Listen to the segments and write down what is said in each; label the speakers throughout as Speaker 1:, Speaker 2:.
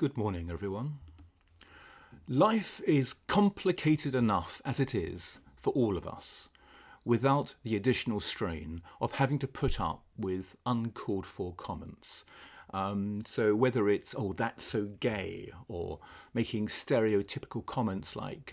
Speaker 1: Good morning, everyone. Life is complicated enough as it is for all of us, without the additional strain of having to put up with uncalled for comments. So whether it's, oh, that's so gay, or making stereotypical comments like,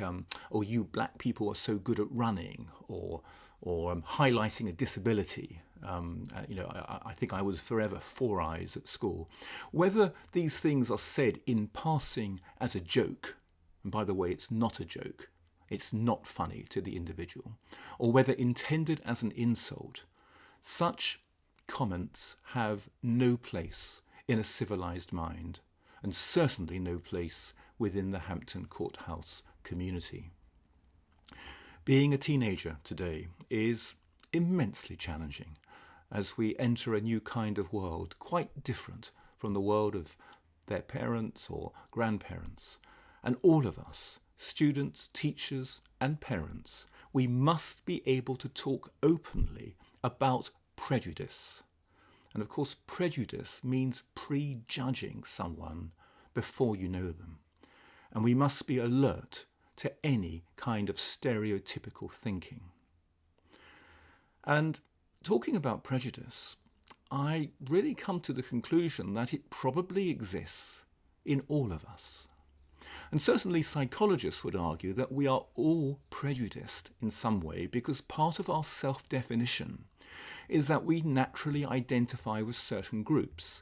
Speaker 1: oh, you black people are so good at running, or highlighting a disability. I think I was forever four eyes at school. Whether these things are said in passing as a joke, and by the way, it's not a joke, it's not funny to the individual, or whether intended as an insult, such comments have no place in a civilized mind, and certainly no place within the Hampton courthouse community. Being a teenager today is immensely challenging as we enter a new kind of world, quite different from the world of their parents or grandparents. And all of us, students, teachers, and parents, we must be able to talk openly about prejudice. And of course, prejudice means prejudging someone before you know them. And we must be alert to any kind of stereotypical thinking. And talking about prejudice, I really come to the conclusion that it probably exists in all of us. And certainly psychologists would argue that we are all prejudiced in some way because part of our self-definition is that we naturally identify with certain groups,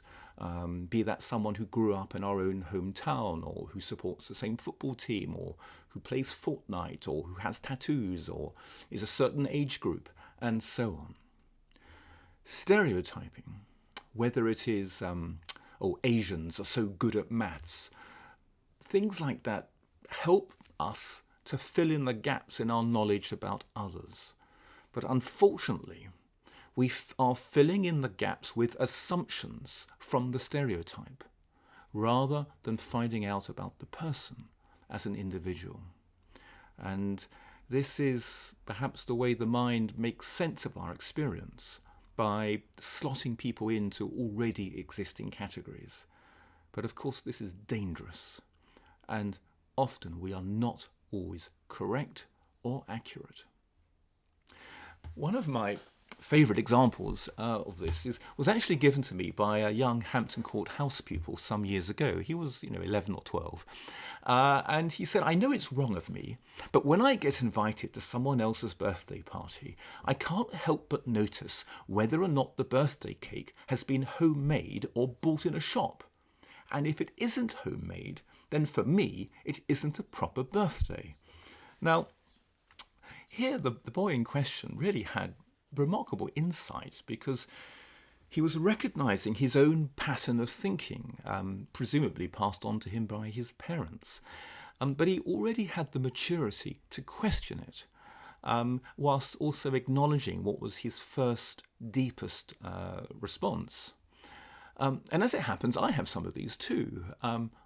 Speaker 1: be that someone who grew up in our own hometown, or who supports the same football team, or who plays Fortnite, or who has tattoos, or is a certain age group, and so on. Stereotyping, whether it is, Asians are so good at maths, things like that help us to fill in the gaps in our knowledge about others. But unfortunately, we are filling in the gaps with assumptions from the stereotype, rather than finding out about the person as an individual. And this is perhaps the way the mind makes sense of our experience, by slotting people into already existing categories. But of course, this is dangerous, and often we are not always correct or accurate. One of my favourite examples of this was actually given to me by a young Hampton Court house pupil some years ago. He was 11 or 12. And he said, I know it's wrong of me, but when I get invited to someone else's birthday party, I can't help but notice whether or not the birthday cake has been homemade or bought in a shop. And if it isn't homemade, then for me, it isn't a proper birthday. Now, here the boy in question really had remarkable insight, because he was recognizing his own pattern of thinking, presumably passed on to him by his parents. But he already had the maturity to question it, whilst also acknowledging what was his first, deepest response. And as it happens, I have some of these too.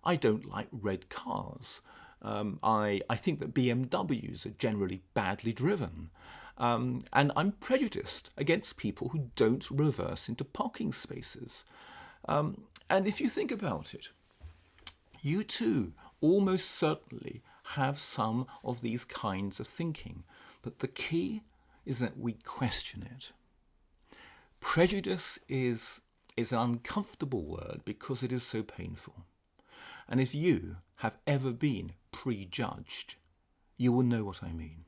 Speaker 1: I don't like red cars. I think that BMWs are generally badly driven. And I'm prejudiced against people who don't reverse into parking spaces. And if you think about it, you too almost certainly have some of these kinds of thinking. But the key is that we question it. Prejudice is an uncomfortable word because it is so painful. And if you have ever been prejudged, you will know what I mean.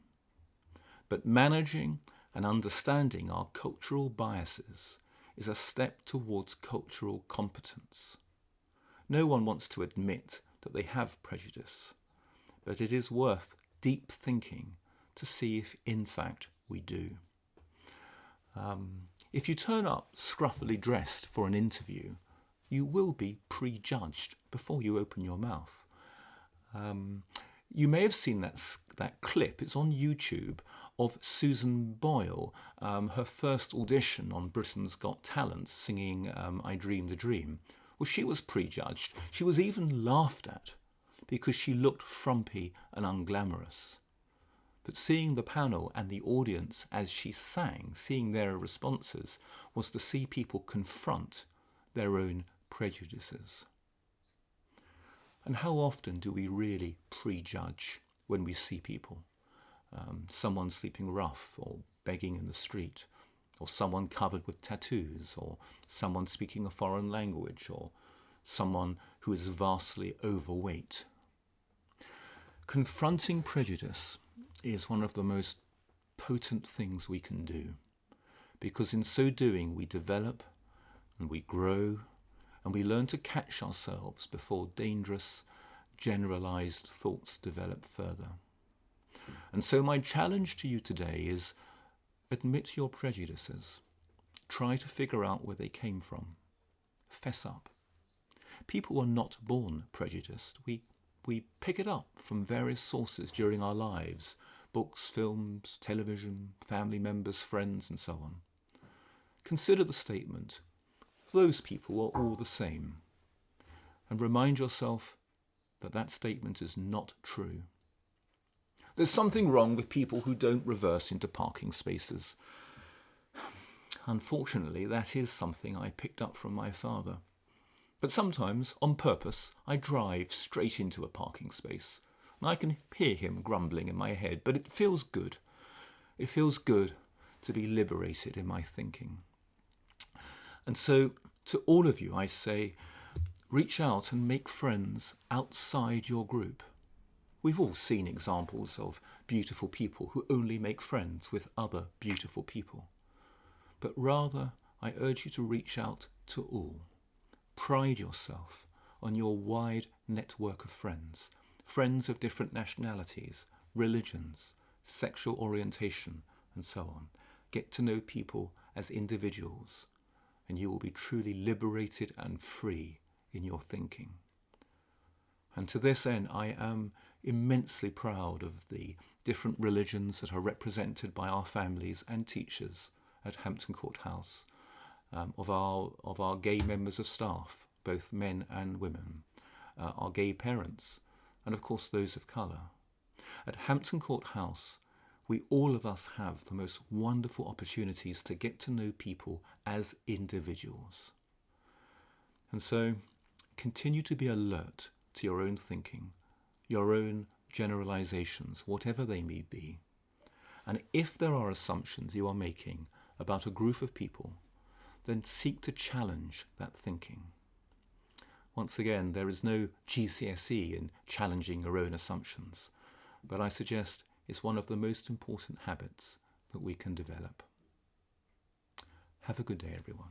Speaker 1: But managing and understanding our cultural biases is a step towards cultural competence. No one wants to admit that they have prejudice, but it is worth deep thinking to see if in fact we do. If you turn up scruffily dressed for an interview, you will be prejudged before you open your mouth. You may have seen that clip, it's on YouTube, of Susan Boyle, her first audition on Britain's Got Talent, singing I Dream the Dream. Well, she was prejudged. She was even laughed at because she looked frumpy and unglamorous. But seeing the panel and the audience as she sang, seeing their responses, was to see people confront their own prejudices. And how often do we really prejudge when we see people? Someone sleeping rough or begging in the street, or someone covered with tattoos, or someone speaking a foreign language, or someone who is vastly overweight. Confronting prejudice is one of the most potent things we can do, because in so doing we develop and we grow and we learn to catch ourselves before dangerous, generalized thoughts develop further. And so my challenge to you today is admit your prejudices. Try to figure out where they came from. Fess up. People are not born prejudiced. We pick it up from various sources during our lives: books, films, television, family members, friends, and so on. Consider the statement, those people are all the same, and remind yourself that that statement is not true. There's something wrong with people who don't reverse into parking spaces. Unfortunately, that is something I picked up from my father. But sometimes, on purpose, I drive straight into a parking space. And I can hear him grumbling in my head, but it feels good. It feels good to be liberated in my thinking. And so, to all of you, I say, reach out and make friends outside your group. We've all seen examples of beautiful people who only make friends with other beautiful people. But rather, I urge you to reach out to all. Pride yourself on your wide network of friends, friends of different nationalities, religions, sexual orientation, and so on. Get to know people as individuals, and you will be truly liberated and free in your thinking. And to this end, I am immensely proud of the different religions that are represented by our families and teachers at Hampton Court House, of our gay members of staff, both men and women, our gay parents, and of course those of colour. At Hampton Court House, we all of us have the most wonderful opportunities to get to know people as individuals. And so, continue to be alert to your own thinking, your own generalizations, whatever they may be. And if there are assumptions you are making about a group of people, then seek to challenge that thinking. Once again, there is no GCSE in challenging your own assumptions, but I suggest it's one of the most important habits that we can develop. Have a good day, everyone.